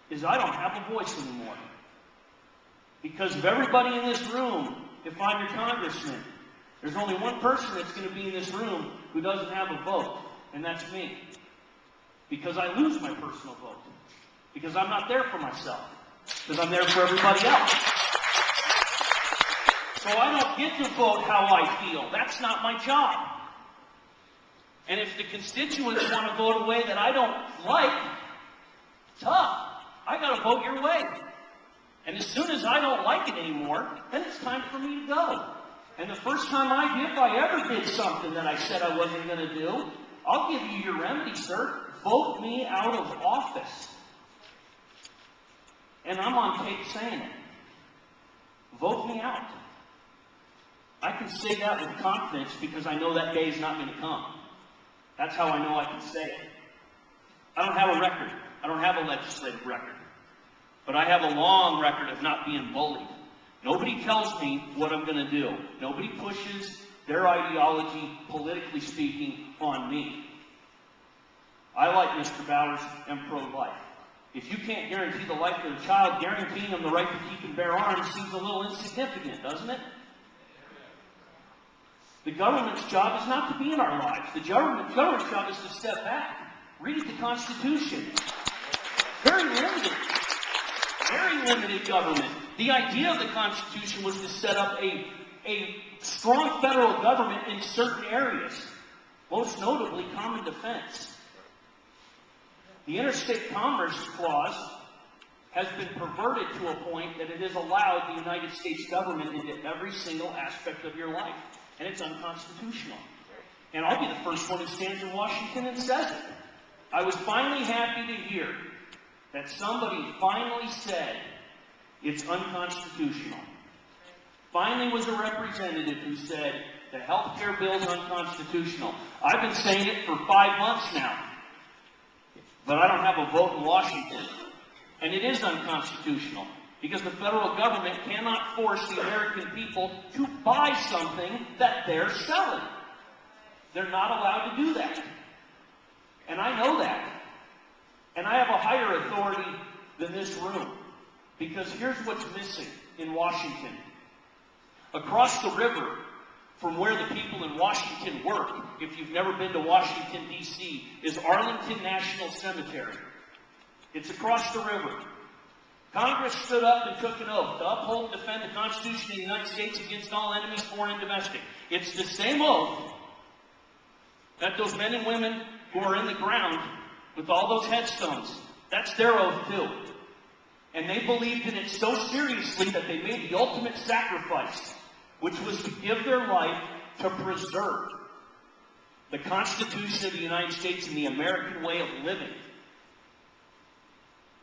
is I don't have a voice anymore. Because of everybody in this room, if I'm your congressman, there's only one person that's going to be in this room who doesn't have a vote, and that's me. Because I lose my personal vote. Because I'm not there for myself. Because I'm there for everybody else. So I don't get to vote how I feel. That's not my job. And if the constituents want to vote a way that I don't like, tough. I got to vote your way. And as soon as I don't like it anymore, then it's time for me to go. And the first time if I ever did something that I said I wasn't going to do, I'll give you your remedy, sir. Vote me out of office. And I'm on tape saying it. Vote me out. I can say that with confidence because I know that day is not going to come. That's how I know I can say it. I don't have a record. I don't have a legislative record. But I have a long record of not being bullied. Nobody tells me what I'm going to do. Nobody pushes their ideology, politically speaking, on me. I, like Mr. Bowers, am pro-life. If you can't guarantee the life of a child, guaranteeing them the right to keep and bear arms seems a little insignificant, doesn't it? The government's job is not to be in our lives. The government's job is to step back. Read the Constitution. Very limited. Very limited government. The idea of the Constitution was to set up a strong federal government in certain areas, most notably common defense. The Interstate Commerce Clause has been perverted to a point that it has allowed the United States government into every single aspect of your life, and it's unconstitutional. And I'll be the first one who stands in Washington and says it. I was finally happy to hear that somebody finally said it's unconstitutional. Finally was a representative who said the health care bill is unconstitutional. I've been saying it for 5 months now, but I don't have a vote in Washington. And it is unconstitutional because the federal government cannot force the American people to buy something that they're selling. They're not allowed to do that. And I know that. And I have a higher authority than this room. Because here's what's missing in Washington. Across the river from where the people in Washington work, if you've never been to Washington, D.C., is Arlington National Cemetery. It's across the river. Congress stood up and took an oath to uphold and defend the Constitution of the United States against all enemies, foreign and domestic. It's the same oath that those men and women who are in the ground with all those headstones, that's their oath too. And they believed in it so seriously that they made the ultimate sacrifice, which was to give their life to preserve the Constitution of the United States and the American way of living.